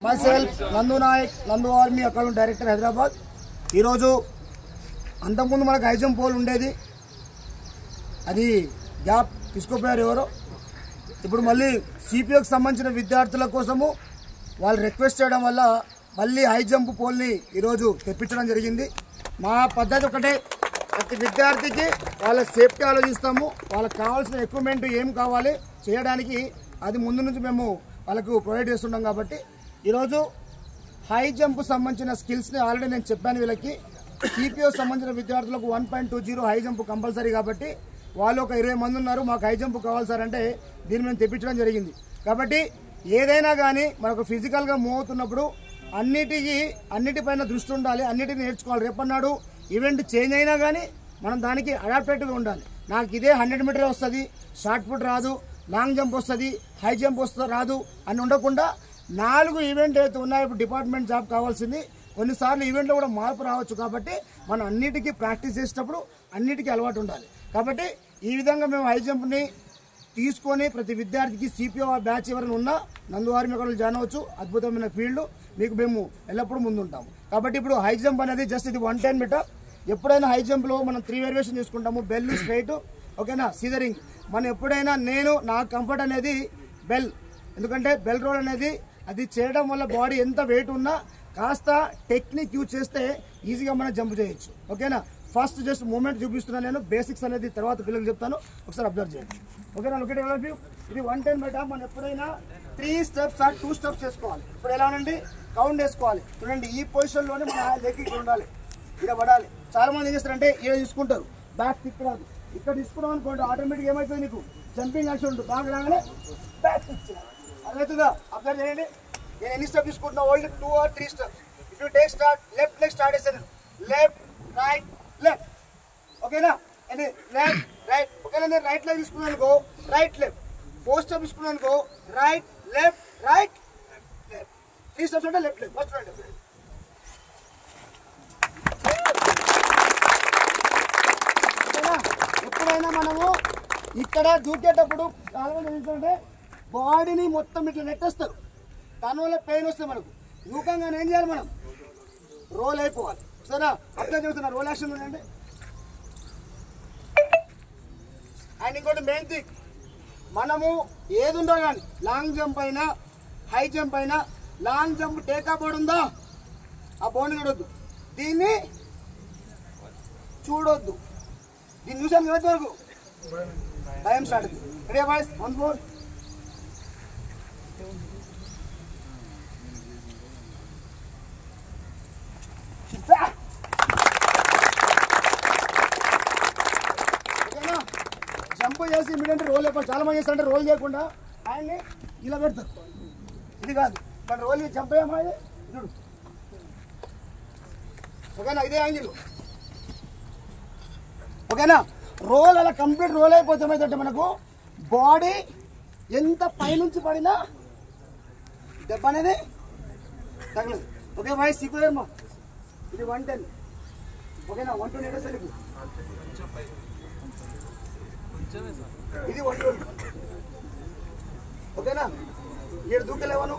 myself Nandu Naik, Nandu Army Account Director Hyderabad. ఈరోజు అంతకుముందు మనకు హై జంప్ పోల్ ఉండేది, అది గ్యాప్ తీసుకోపోయారు ఎవరో. ఇప్పుడు మళ్ళీ సిపిఓకి సంబంధించిన విద్యార్థుల కోసము వాళ్ళు రిక్వెస్ట్ చేయడం వల్ల మళ్ళీ హై జంప్ పోల్ని ఈరోజు తెప్పించడం జరిగింది. మా పద్ధతి ఒకటే, ప్రతి విద్యార్థికి వాళ్ళ సేఫ్టీ ఆలోచిస్తాము, వాళ్ళకి కావాల్సిన ఎక్విప్మెంట్ ఏం కావాలి చేయడానికి అది ముందు నుంచి మేము వాళ్ళకు ప్రొవైడ్ చేస్తున్నాం. కాబట్టి ఈరోజు హై జంప్ సంబంధించిన స్కిల్స్ని ఆల్రెడీ నేను చెప్పాను వీళ్ళకి. సిపిఓ సంబంధించిన విద్యార్థులకు 1.20 హై జంప్ కంపల్సరీ. కాబట్టి వాళ్ళు ఒక 20 మంది ఉన్నారు, మాకు హై జంప్ కావాలి సార్ అంటే దీన్ని మేము తెప్పించడం జరిగింది. కాబట్టి ఏదైనా కానీ మనకు ఫిజికల్గా మూవ్ అవుతున్నప్పుడు అన్నిటిపైన దృష్టి ఉండాలి, అన్నిటిని నేర్చుకోవాలి. రేపన్నాడు ఈవెంట్ చేంజ్ అయినా కానీ మనం దానికి అడాప్టేటివ్గా ఉండాలి. నాకు ఇదే 100 మీటర్ వస్తుంది, షార్ట్ పుట్ రాదు, లాంగ్ జంప్ వస్తుంది, హై జంప్ రాదు అని ఉండకుండా 4 ఈవెంట్ అయితే ఉన్నాయో ఇప్పుడు డిపార్ట్మెంట్ జాబ్ కావాల్సింది. కొన్నిసార్లు ఈవెంట్లో కూడా మార్పు రావచ్చు. కాబట్టి మనం అన్నిటికీ ప్రాక్టీస్ చేసేటప్పుడు అన్నిటికీ అలవాటు ఉండాలి. కాబట్టి ఈ విధంగా మేము హై జంప్ని తీసుకొని ప్రతి విద్యార్థికి సిపిఓ బ్యాచ్ ఎవరైనా ఉన్నా నందు ఆర్మీ అకాడమీలో జాయిన్ అవ్వచ్చు. అద్భుతమైన ఫీల్డ్, మీకు మేము ఎల్లప్పుడూ ముందుంటాము. కాబట్టి ఇప్పుడు హై జంప్ అనేది జస్ట్ ఇది 110 మీటర్. ఎప్పుడైనా హై జంప్లో మనం 3 వేరియేషన్ చేసుకుంటాము, బెల్, స్ట్రైట్, ఓకేనా, సీజరింగ్. మనం ఎప్పుడైనా నాకు కంఫర్ట్ అనేది బెల్, ఎందుకంటే బెల్ రోల్ అనేది అది చేయడం వల్ల బాడీ ఎంత వెయిట్ ఉన్నా కాస్త టెక్నిక్ యూజ్ చేస్తే ఈజీగా మనం జంప్ చేయొచ్చు. ఓకేనా, ఫస్ట్ జస్ట్ మూమెంట్ చూపిస్తున్నాను నేను, బేసిక్స్ అనేది తర్వాత పిల్లలకు చెప్తాను, ఒకసారి అబ్జర్వ్ చేయండి. ఓకేనా, లొకేట్ వ్యూ. ఇది 110 మీటర్. మనం ఎప్పుడైనా 3 స్టెప్స్ ఆర్ 2 స్టెప్స్ చేసుకోవాలి. ఇప్పుడు ఎలా ఉండండి, కౌంట్ వేసుకోవాలి. చూడండి, ఈ పొజిషన్లోనే మన లెగ్ ఇక్కడ ఉండాలి, ఇక్కడ పడాలి. చాలా మంది ఏం చేస్తారంటే ఇలా తీసుకుంటారు, బ్యాక్ కిక్ రాదు. ఇక్కడ తీసుకున్నాం అనుకోండి, ఆటోమేటిక్ ఏమవుతుంది, నీకు జంపింగ్ యాక్షన్ ఉంటుంది. బాగా రాగానే బ్యాక్ కిక్ అర్థమవుతుందా? అబ్జర్వ్ చేయండి. నేను ఎన్ని స్టెప్ తీసుకుంటున్నా, only 2 or 3 steps. If you take start, left leg start చేశాను, లెఫ్ట్ రైట్ లెఫ్ట్, ఓకేనా, అండ్ లెఫ్ట్ రైట్. ఓకేనా, నేను రైట్ లెగ్ తీసుకున్నాను అనుకో, రైట్ లెఫ్ట్. 4 స్టెప్ తీసుకున్నాను అనుకో, right left right left. 3 steps అంటే లెఫ్ట్ లెగ్ ఫస్ట్ రైట్. ఓకేనా, ఎప్పుడైనా మనము ఇక్కడ దూకేటప్పుడు చాలా మంది ఏంటంటే బాడీని మొత్తం ఇట్లా నెట్టేస్తారు, దానివల్ల పెయిన్ వస్తుంది మనకు. దూకంగానే ఏం చేయాలి, మనం రోల్ అయిపోవాలి. సరేనా, అట్లా చెబుతున్నా, రోల్ యాక్షన్ ఉండండి. అండ్ ఇంకోటి మెయిన్ థింగ్, మనము ఏది ఉందో కానీ లాంగ్ జంప్ అయినా హై జంప్ అయినా, లాంగ్ జంప్ టేకా బోర్డు ఉందా, ఆ బోర్డుని చూడొద్దు, దీన్ని చూడొద్దు. దీన్ని చూసాను కదా వరకు భయం స్టార్ట్ అవుతుంది. Ready boys, 1 4. ఓకేనా, జంప్ చేసి ఇమీడియట్ రోల్ అయిపోయి. చాలా మంది చేస్తారంటే రోల్ చేయకుండా ఆయన్ని ఇలా పెడతారు, ఇది కాదు. ఇక్కడ రోల్ జంప్ అయ్యామా, చూడు. ఓకేనా, ఇదే యాంగిల్. ఓకేనా, రోల్ అలా కంప్లీట్ రోల్ అయిపోతే ఏమైతే మనకు బాడీ ఎంత పైనుంచి పడినా దెబ్బ అనేది తగలదు. ఓకే బాయ్, సీకులేమ్మా. ఇది 110. ఓకేనా, 120 సార్. ఇది 120. ఓకేనా, 7 దూకలేవను.